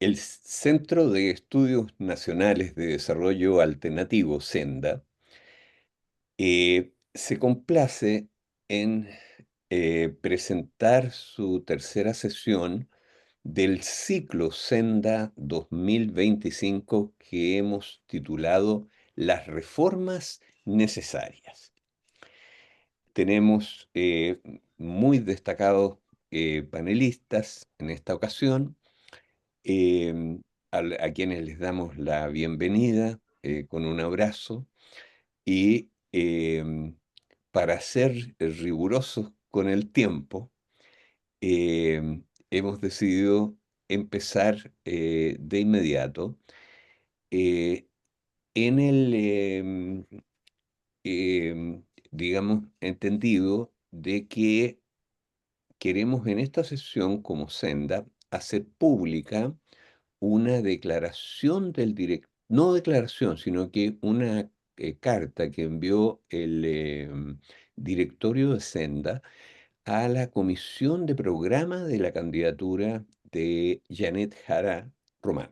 El Centro de Estudios Nacionales de Desarrollo Alternativo, SENDA, se complace en presentar su tercera sesión del ciclo Senda 2025 que hemos titulado Las reformas necesarias. Tenemos muy destacados panelistas en esta ocasión, em, a quienes les damos la bienvenida con un abrazo y para ser rigurosos con el tiempo, hemos decidido empezar de inmediato eh, en el, digamos, entendido de que queremos en esta sesión como Senda hacer pública una declaración del director, no declaración, sino que una carta que envió el directorio de Senda a la comisión de programa de la candidatura de Janet Jara Román.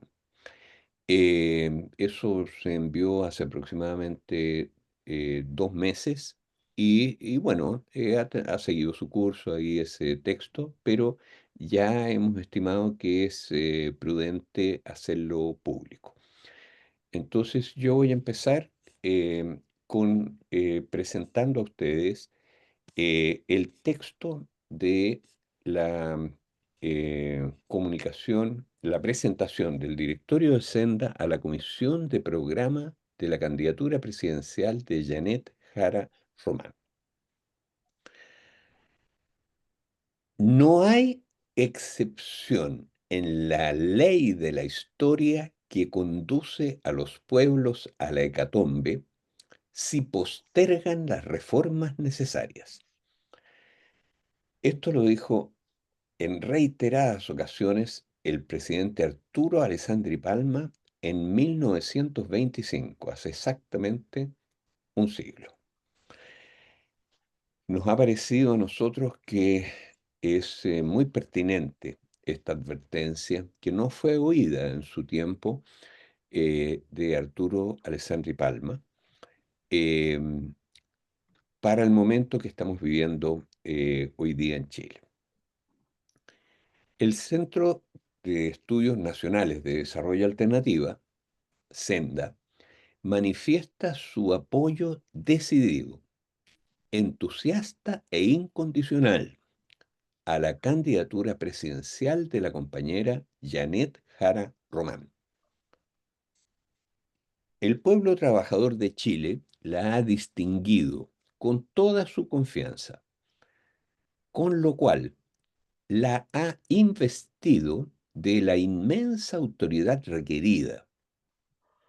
Eso se envió hace aproximadamente 2 meses y bueno, ha seguido su curso ahí ese texto, pero ya hemos estimado que es prudente hacerlo público. Entonces yo voy a empezar con presentando a ustedes el texto de la comunicación, la presentación del directorio de Senda a la comisión de programa de la candidatura presidencial de Janet Jara Román. No hay excepción en la ley de la historia que conduce a los pueblos a la hecatombe si postergan las reformas necesarias. Esto lo dijo en reiteradas ocasiones el presidente Arturo Alessandri Palma en 1925, hace exactamente un siglo. Nos ha parecido a nosotros que es muy pertinente esta advertencia que no fue oída en su tiempo de Arturo Alessandri Palma em, para el momento que estamos viviendo hoy día en Chile. El Centro de Estudios Nacionales de Desarrollo Alternativa, SENDA, manifiesta su apoyo decidido, entusiasta e incondicional a la candidatura presidencial de la compañera Janet Jara Román. El pueblo trabajador de Chile la ha distinguido con toda su confianza, con lo cual la ha investido de la inmensa autoridad requerida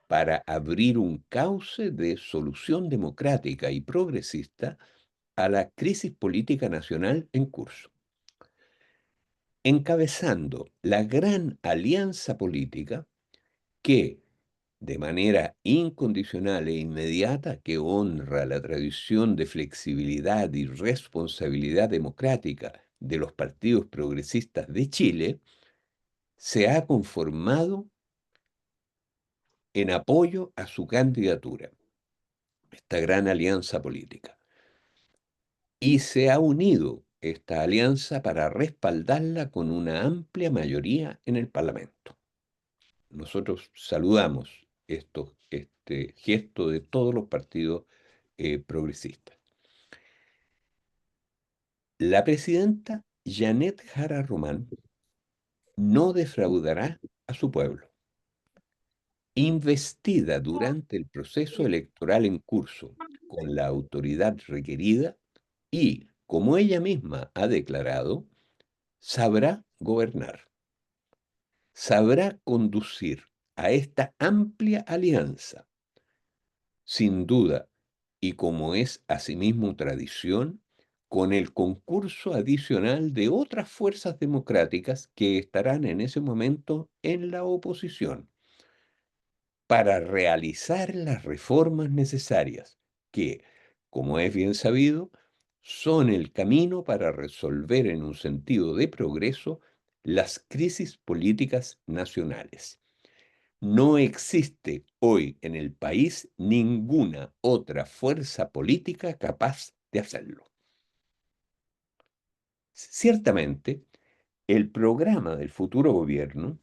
para abrir un cauce de solución democrática y progresista a la crisis política nacional en curso, encabezando la gran alianza política que, de manera incondicional e inmediata, que honra la tradición de flexibilidad y responsabilidad democrática de los partidos progresistas de Chile, se ha conformado en apoyo a su candidatura, esta gran alianza política. Y se ha unido esta alianza para respaldarla con una amplia mayoría en el Parlamento. Nosotros saludamos este gesto de todos los partidos progresistas. La presidenta Janet Jara Román no defraudará a su pueblo. Investida durante el proceso electoral en curso con la autoridad requerida y, como ella misma ha declarado, sabrá gobernar, sabrá conducir a esta amplia alianza, sin duda, y como es asimismo tradición, con el concurso adicional de otras fuerzas democráticas que estarán en ese momento en la oposición, para realizar las reformas necesarias que, como es bien sabido, son el camino para resolver en un sentido de progreso las crisis políticas nacionales. No existe hoy en el país ninguna otra fuerza política capaz de hacerlo. Ciertamente, el programa del futuro gobierno,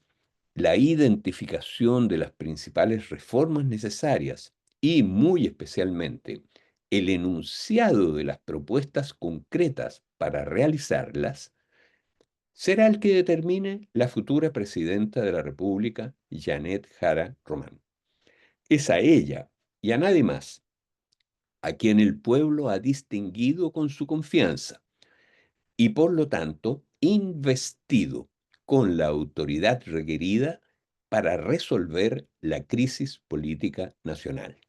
la identificación de las principales reformas necesarias y, muy especialmente, el enunciado de las propuestas concretas para realizarlas, será el que determine la futura presidenta de la República, Janet Jara Román. Es a ella y a nadie más a quien el pueblo ha distinguido con su confianza y por lo tanto investido con la autoridad requerida para resolver la crisis política nacional.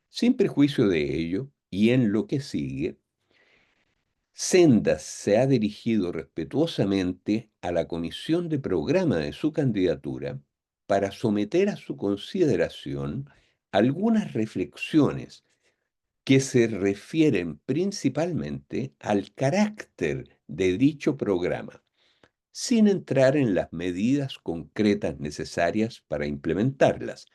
Sin perjuicio de ello, y en lo que sigue, Sendas se ha dirigido respetuosamente a la comisión de programa de su candidatura para someter a su consideración algunas reflexiones que se refieren principalmente al carácter de dicho programa, sin entrar en las medidas concretas necesarias para implementarlas,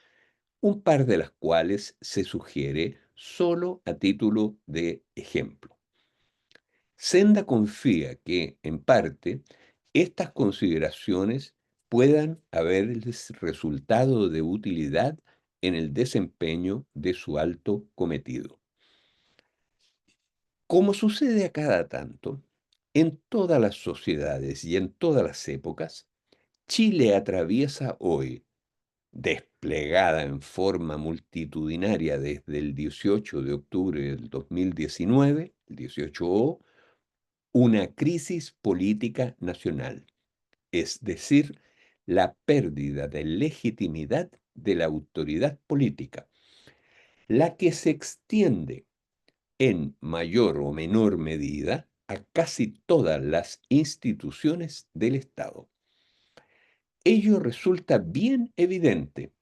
un par de las cuales se sugiere solo a título de ejemplo. Senda confía que, en parte, estas consideraciones puedan haberles resultado de utilidad en el desempeño de su alto cometido. Como sucede a cada tanto, en todas las sociedades y en todas las épocas, Chile atraviesa hoy, desplegada en forma multitudinaria desde el 18 de octubre del 2019, el 18O, una crisis política nacional, es decir, la pérdida de legitimidad de la autoridad política, la que se extiende en mayor o menor medida a casi todas las instituciones del Estado. Ello resulta bien evidente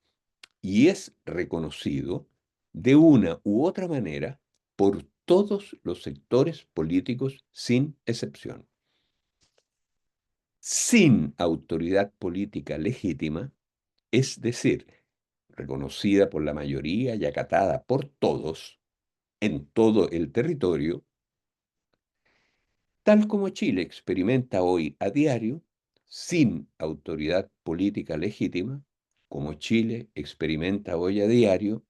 y es reconocido de una u otra manera por todos los sectores políticos sin excepción. Sin autoridad política legítima, es decir, reconocida por la mayoría y acatada por todos en todo el territorio, tal como Chile experimenta hoy a diario, sin autoridad política legítima, como Chile experimenta hoy a diario,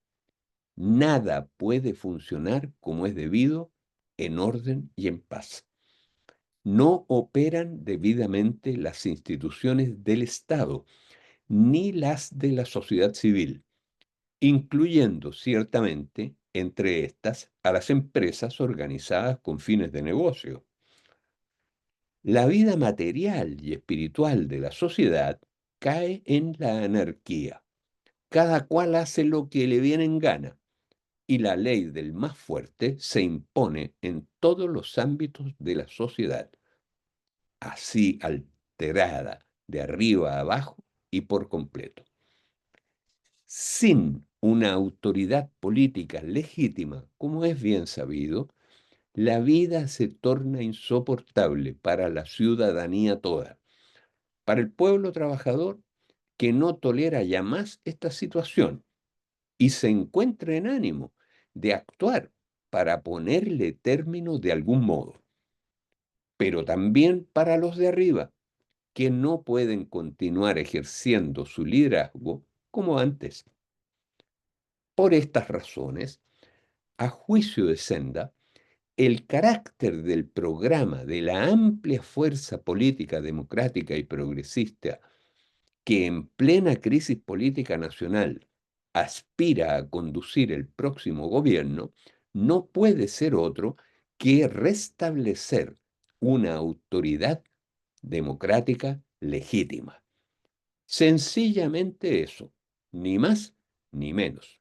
nada puede funcionar como es debido, en orden y en paz. No operan debidamente las instituciones del Estado, ni las de la sociedad civil, incluyendo ciertamente entre estas a las empresas organizadas con fines de negocio. La vida material y espiritual de la sociedad cae en la anarquía. Cada cual hace lo que le viene en gana y la ley del más fuerte se impone en todos los ámbitos de la sociedad, así alterada de arriba a abajo y por completo. Sin una autoridad política legítima, como es bien sabido, la vida se torna insoportable para la ciudadanía toda, para el pueblo trabajador que no tolera ya más esta situación y se encuentra en ánimo de actuar para ponerle término de algún modo, pero también para los de arriba, que no pueden continuar ejerciendo su liderazgo como antes. Por estas razones, a juicio de Senda, el carácter del programa de la amplia fuerza política democrática y progresista que en plena crisis política nacional aspira a conducir el próximo gobierno, no puede ser otro que restablecer una autoridad democrática legítima. Sencillamente eso, ni más ni menos.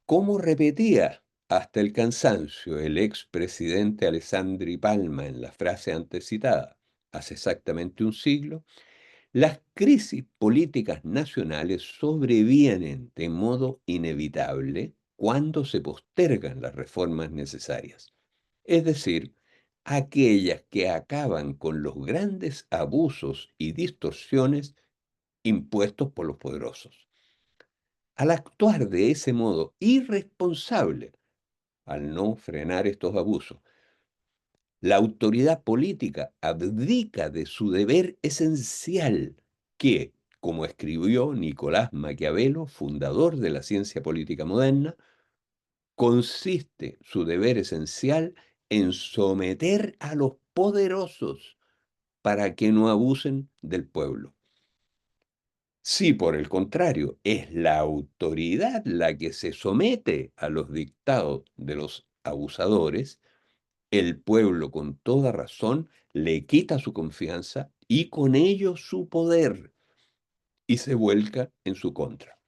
Como repetía hasta el cansancio el expresidente Alessandri Palma en la frase antes citada, hace exactamente un siglo, las crisis políticas nacionales sobrevienen de modo inevitable cuando se postergan las reformas necesarias. Es decir, aquellas que acaban con los grandes abusos y distorsiones impuestos por los poderosos. Al actuar de ese modo irresponsable, al no frenar estos abusos, la autoridad política abdica de su deber esencial, que, como escribió Nicolás Maquiavelo, fundador de la ciencia política moderna, consiste su deber esencial en someter a los poderosos para que no abusen del pueblo. Si por el contrario es la autoridad la que se somete a los dictados de los abusadores, el pueblo con toda razón le quita su confianza y con ello su poder y se vuelca en su contra.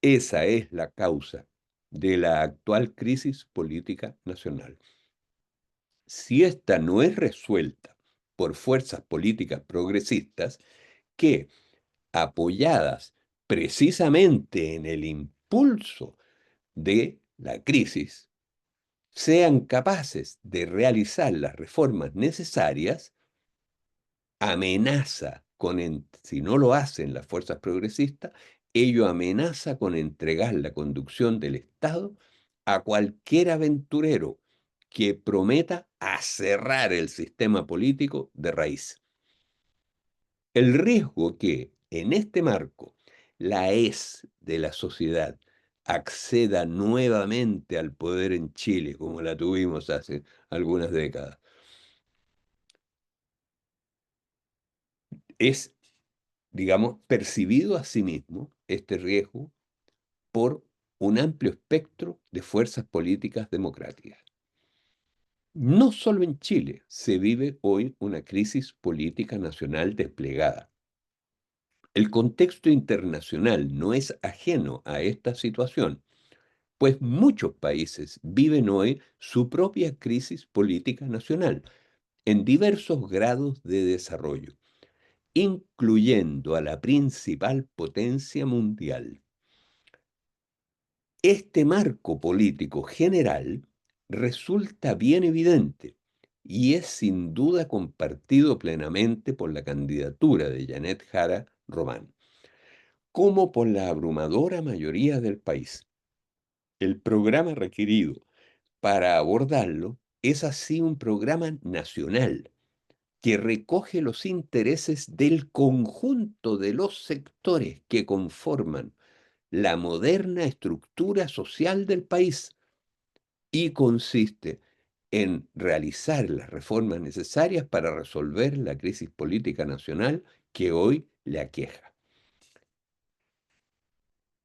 Esa es la causa de la actual crisis política nacional. Si esta no es resuelta por fuerzas políticas progresistas que, apoyadas precisamente en el impulso de la crisis, sean capaces de realizar las reformas necesarias, amenaza con, si no lo hacen las fuerzas progresistas, ello amenaza con entregar la conducción del Estado a cualquier aventurero que prometa aserrar el sistema político de raíz. El riesgo que, en este marco, la de la sociedad acceda nuevamente al poder en Chile, como la tuvimos hace algunas décadas, es, digamos, percibido a sí mismo este riesgo por un amplio espectro de fuerzas políticas democráticas. No solo en Chile se vive hoy una crisis política nacional desplegada. El contexto internacional no es ajeno a esta situación, pues muchos países viven hoy su propia crisis política nacional en diversos grados de desarrollo, incluyendo a la principal potencia mundial. Este marco político general resulta bien evidente y es sin duda compartido plenamente por la candidatura de Janet Jara Román, como por la abrumadora mayoría del país. El programa requerido para abordarlo es así un programa nacional que recoge los intereses del conjunto de los sectores que conforman la moderna estructura social del país y consiste en realizar las reformas necesarias para resolver la crisis política nacional que hoy le aqueja.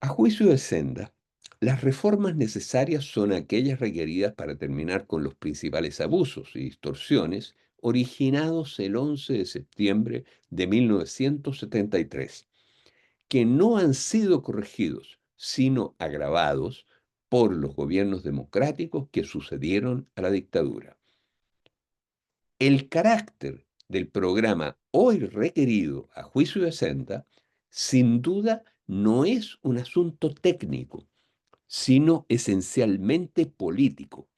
A juicio de Senda, las reformas necesarias son aquellas requeridas para terminar con los principales abusos y distorsiones originados el 11 de septiembre de 1973, que no han sido corregidos, sino agravados por los gobiernos democráticos que sucedieron a la dictadura. El carácter del programa hoy requerido a juicio de Senda, sin duda, no es un asunto técnico, sino esencialmente político.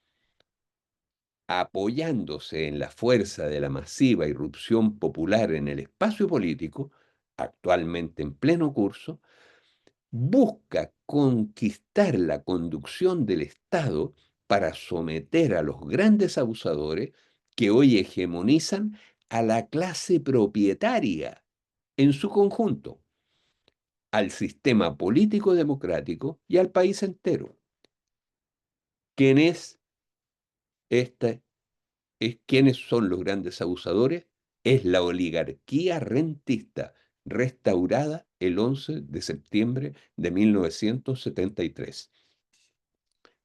Apoyándose en la fuerza de la masiva irrupción popular en el espacio político, actualmente en pleno curso, busca conquistar la conducción del Estado para someter a los grandes abusadores que hoy hegemonizan a la clase propietaria en su conjunto, al sistema político democrático y al país entero. ¿Quién es quiénes son los grandes abusadores? Es la oligarquía rentista, restaurada el 11 de septiembre de 1973.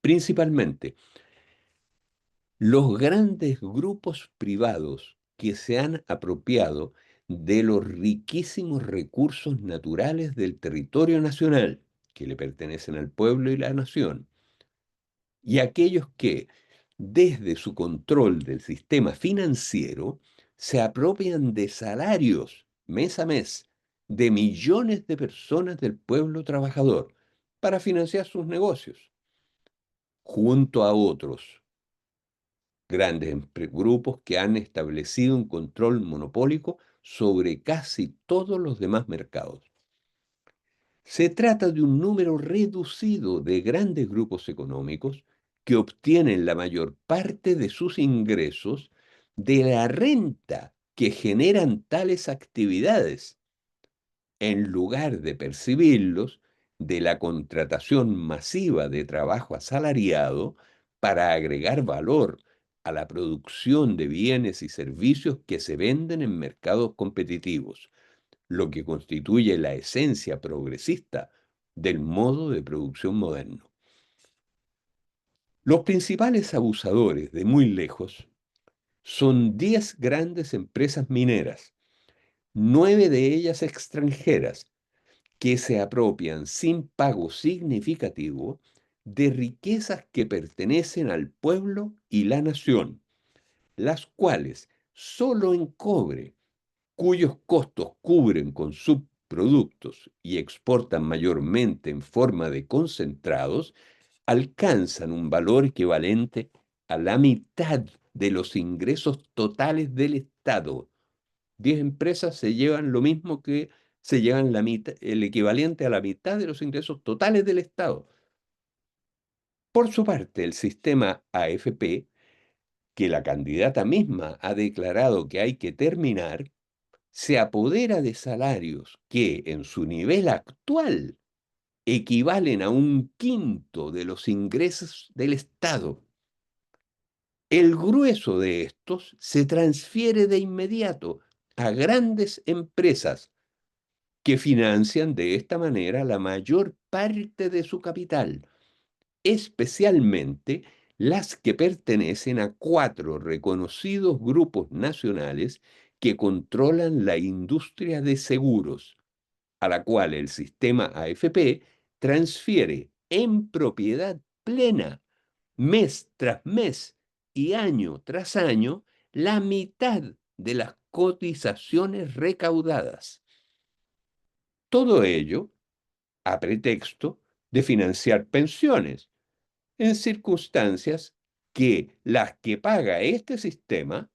Principalmente, los grandes grupos privados que se han apropiado de los riquísimos recursos naturales del territorio nacional, que le pertenecen al pueblo y la nación, y aquellos que, desde su control del sistema financiero, se apropian de salarios mes a mes de millones de personas del pueblo trabajador para financiar sus negocios, junto a otros grandes grupos que han establecido un control monopólico sobre casi todos los demás mercados. Se trata de un número reducido de grandes grupos económicos que obtienen la mayor parte de sus ingresos de la renta que generan tales actividades, en lugar de percibirlos de la contratación masiva de trabajo asalariado para agregar valor a la producción de bienes y servicios que se venden en mercados competitivos, lo que constituye la esencia progresista del modo de producción moderno. Los principales abusadores de muy lejos son 10 grandes empresas mineras, 9 de ellas extranjeras, que se apropian sin pago significativo de riquezas que pertenecen al pueblo y la nación, las cuales solo en cobre, cuyos costos cubren con subproductos y exportan mayormente en forma de concentrados, alcanzan un valor equivalente a la mitad de los ingresos totales del Estado. 10 empresas se llevan lo mismo que se llevan la mitad, el equivalente a la mitad de los ingresos totales del Estado. Por su parte, el sistema AFP, que la candidata misma ha declarado que hay que terminar, se apodera de salarios que en su nivel actual equivalen a un quinto de los ingresos del Estado. El grueso de estos se transfiere de inmediato a grandes empresas que financian de esta manera la mayor parte de su capital, especialmente las que pertenecen a 4 reconocidos grupos nacionales que controlan la industria de seguros, a la cual el sistema AFP transfiere en propiedad plena, mes tras mes y año tras año, la mitad de las cotizaciones recaudadas. Todo ello a pretexto de financiar pensiones, en circunstancias que las que paga este sistema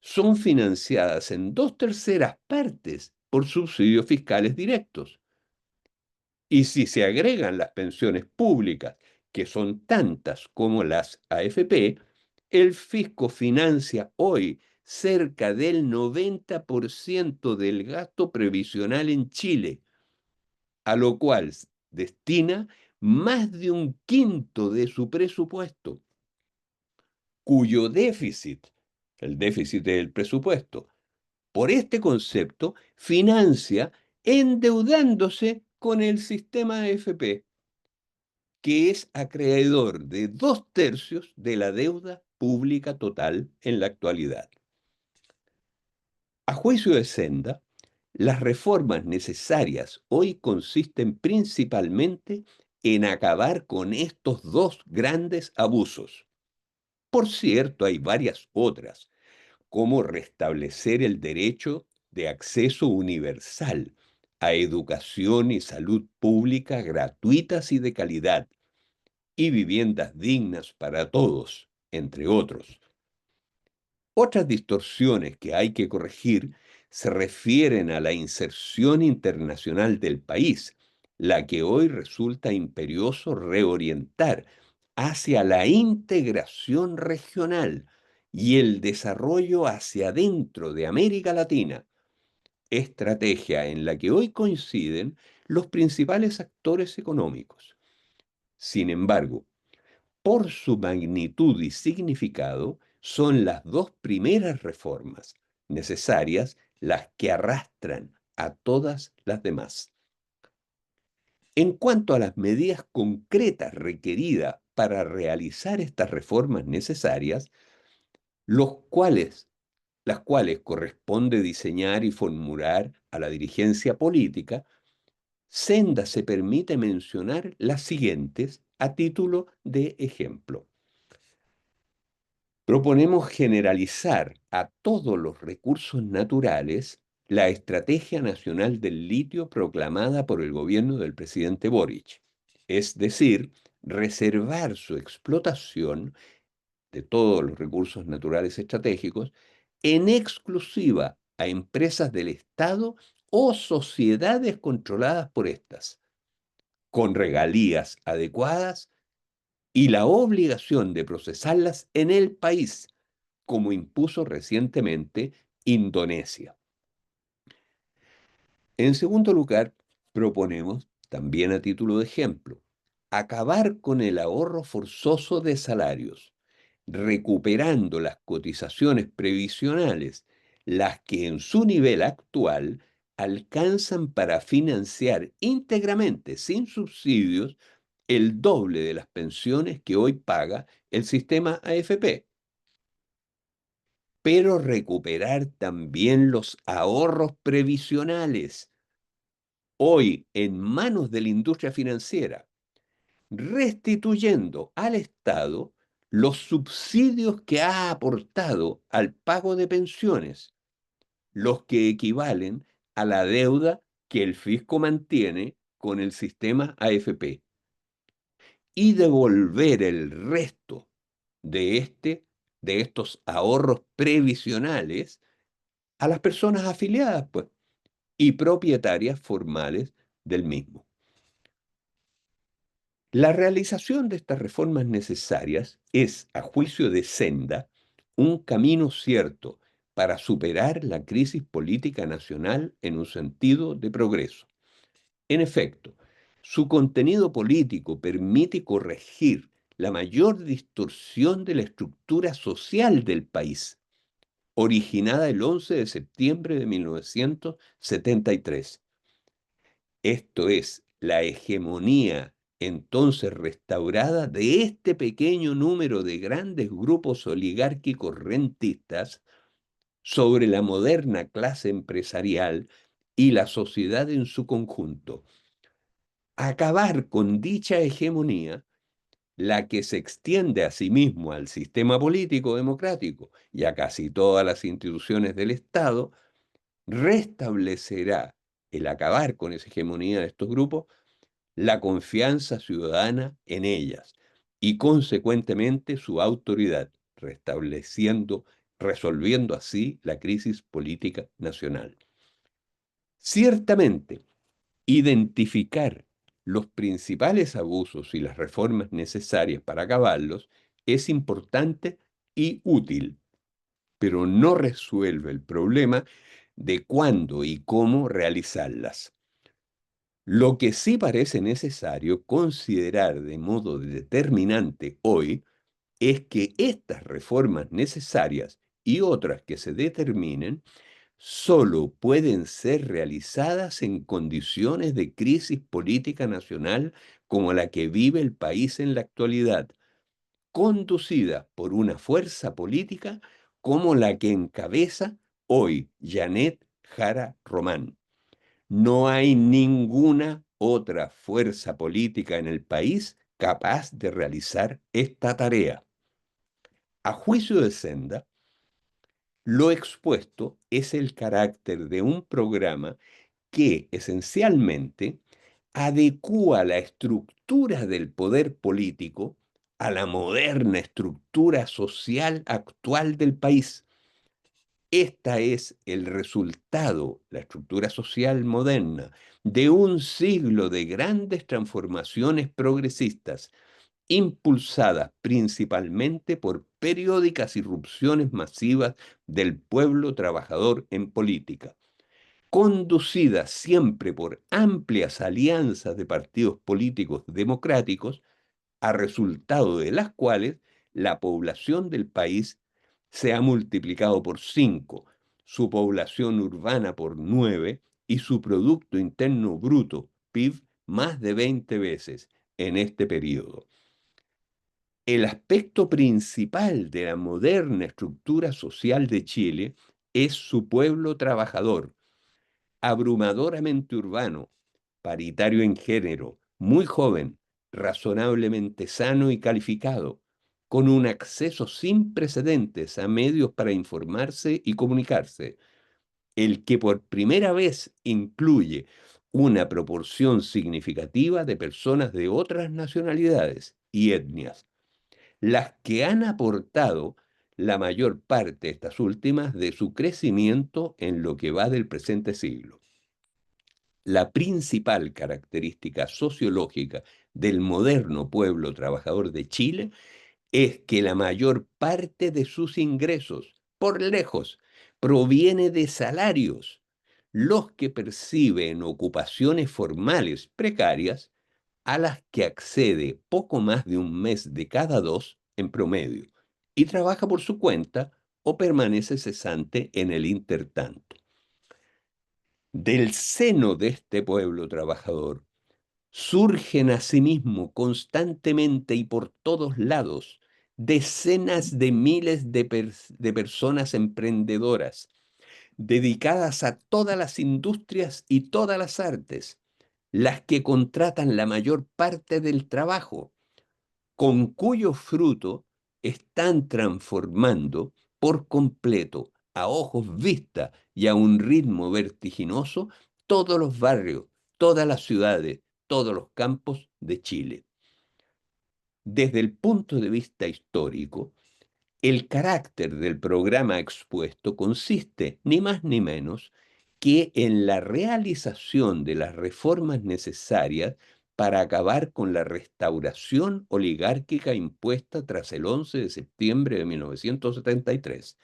son financiadas en 2/3 por subsidios fiscales directos. Y si se agregan las pensiones públicas, que son tantas como las AFP, el fisco financia hoy cerca del 90% del gasto previsional en Chile, a lo cual destina más de un quinto de su presupuesto, cuyo déficit, el déficit del presupuesto, por este concepto, financia endeudándose con el sistema AFP, que es acreedor de 2/3 de la deuda pública total en la actualidad. A juicio de Senda, las reformas necesarias hoy consisten principalmente en acabar con estos dos grandes abusos. Por cierto, hay varias otras, como restablecer el derecho de acceso universal a educación y salud pública gratuitas y de calidad, y viviendas dignas para todos, entre otros. Otras distorsiones que hay que corregir se refieren a la inserción internacional del país, la que hoy resulta imperioso reorientar hacia la integración regional y el desarrollo hacia dentro de América Latina, estrategia en la que hoy coinciden los principales actores económicos. Sin embargo, por su magnitud y significado, son las dos primeras reformas necesarias las que arrastran a todas las demás. En cuanto a las medidas concretas requeridas para realizar estas reformas necesarias, las cuales corresponde diseñar y formular a la dirigencia política, Senda se permite mencionar las siguientes a título de ejemplo. Proponemos generalizar a todos los recursos naturales la Estrategia Nacional del Litio proclamada por el gobierno del presidente Boric, es decir, reservar su explotación de todos los recursos naturales estratégicos en exclusiva a empresas del Estado o sociedades controladas por estas, con regalías adecuadas y la obligación de procesarlas en el país, como impuso recientemente Indonesia. En segundo lugar, proponemos, también a título de ejemplo, acabar con el ahorro forzoso de salarios, recuperando las cotizaciones previsionales, las que en su nivel actual alcanzan para financiar íntegramente, sin subsidios, el doble de las pensiones que hoy paga el sistema AFP. Pero recuperar también los ahorros previsionales, hoy en manos de la industria financiera, restituyendo al Estado los subsidios que ha aportado al pago de pensiones, los que equivalen a la deuda que el fisco mantiene con el sistema AFP, y devolver el resto de, de estos ahorros previsionales a las personas afiliadas, pues, y propietarias formales del mismo. La realización de estas reformas necesarias es, a juicio de Senda, un camino cierto para superar la crisis política nacional en un sentido de progreso. En efecto, su contenido político permite corregir la mayor distorsión de la estructura social del país, originada el 11 de septiembre de 1973. Esto es, la hegemonía entonces restaurada de este pequeño número de grandes grupos oligárquicos rentistas sobre la moderna clase empresarial y la sociedad en su conjunto. Acabar con dicha hegemonía, la que se extiende asimismo al sistema político democrático y a casi todas las instituciones del Estado, restablecerá, el acabar con esa hegemonía de estos grupos, la confianza ciudadana en ellas y consecuentemente su autoridad, resolviendo así la crisis política nacional. Ciertamente, identificar los principales abusos y las reformas necesarias para acabarlos es importante y útil, pero no resuelve el problema de cuándo y cómo realizarlas. Lo que sí parece necesario considerar de modo determinante hoy es que estas reformas necesarias y otras que se determinen solo pueden ser realizadas en condiciones de crisis política nacional como la que vive el país en la actualidad, conducida por una fuerza política como la que encabeza hoy Janet Jara Román. No hay ninguna otra fuerza política en el país capaz de realizar esta tarea. A juicio de Senda, lo expuesto es el carácter de un programa que esencialmente adecúa la estructura del poder político a la moderna estructura social actual del país. Esta es el resultado, la estructura social moderna, de un siglo de grandes transformaciones progresistas, impulsadas principalmente por periódicas irrupciones masivas del pueblo trabajador en política, conducidas siempre por amplias alianzas de partidos políticos democráticos, a resultado de las cuales la población del país se ha multiplicado por 5, su población urbana por 9 y su Producto Interno Bruto, PIB, más de 20 veces en este periodo. El aspecto principal de la moderna estructura social de Chile es su pueblo trabajador, abrumadoramente urbano, paritario en género, muy joven, razonablemente sano y calificado, con un acceso sin precedentes a medios para informarse y comunicarse, el que por primera vez incluye una proporción significativa de personas de otras nacionalidades y etnias. las que han aportado la mayor parte, estas últimas, de su crecimiento en lo que va del presente siglo. La principal característica sociológica del moderno pueblo trabajador de Chile es que la mayor parte de sus ingresos, por lejos, proviene de salarios, los que percibe en ocupaciones formales precarias, a las que accede poco más de un mes de cada dos en promedio, y trabaja por su cuenta o permanece cesante en el intertanto. Del seno de este pueblo trabajador surgen asimismo constantemente y por todos lados decenas de miles de personas emprendedoras dedicadas a todas las industrias y todas las artes, las que contratan la mayor parte del trabajo, con cuyo fruto están transformando por completo, a ojos vista y a un ritmo vertiginoso, todos los barrios, todas las ciudades, todos los campos de Chile. Desde el punto de vista histórico, el carácter del programa expuesto consiste ni más ni menos que en la realización de las reformas necesarias para acabar con la restauración oligárquica impuesta tras el 11 de septiembre de 1973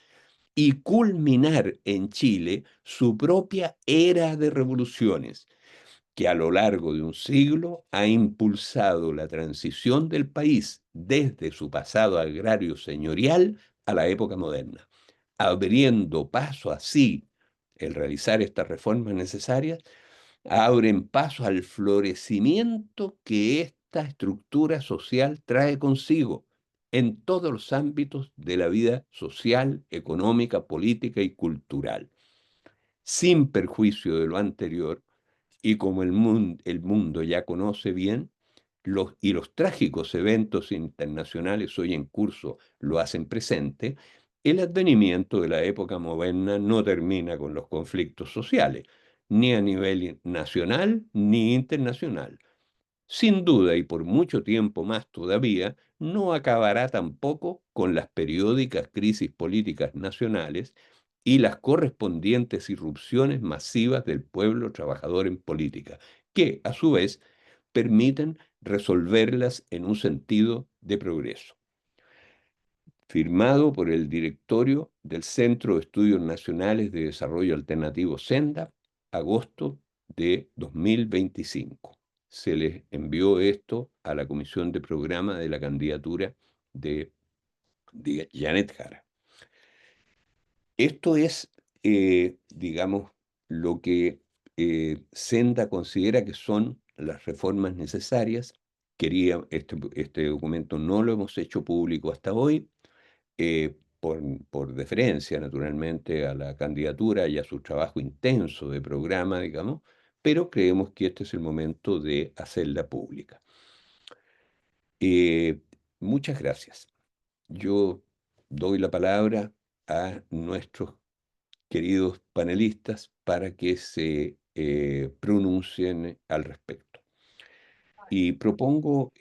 y culminar en Chile su propia era de revoluciones, que a lo largo de un siglo ha impulsado la transición del país desde su pasado agrario señorial a la época moderna, abriendo paso así, el realizar estas reformas necesarias, abren paso al florecimiento que esta estructura social trae consigo en todos los ámbitos de la vida social, económica, política y cultural. Sin perjuicio de lo anterior, y como el mundo ya conoce bien, los trágicos eventos internacionales hoy en curso lo hacen presente, el advenimiento de la época moderna no termina con los conflictos sociales, ni a nivel nacional ni internacional. Sin duda, y por mucho tiempo más todavía, no acabará tampoco con las periódicas crisis políticas nacionales y las correspondientes irrupciones masivas del pueblo trabajador en política, que, a su vez, permiten resolverlas en un sentido de progreso. Firmado por el directorio del Centro de Estudios Nacionales de Desarrollo Alternativo Senda, agosto de 2025. Se les envió esto a la Comisión de Programa de la candidatura de Janet Jara. Esto es, digamos, lo que Senda considera que son las reformas necesarias. Este documento no lo hemos hecho público hasta hoy, por deferencia, naturalmente, a la candidatura y a su trabajo intenso de programa, digamos, pero creemos que este es el momento de hacerla pública. Eh, Muchas gracias. Yo doy la palabra a nuestros queridos panelistas para que se pronuncien al respecto. Y propongo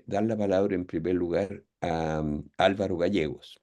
dar la palabra en primer lugar a Álvaro Gallegos.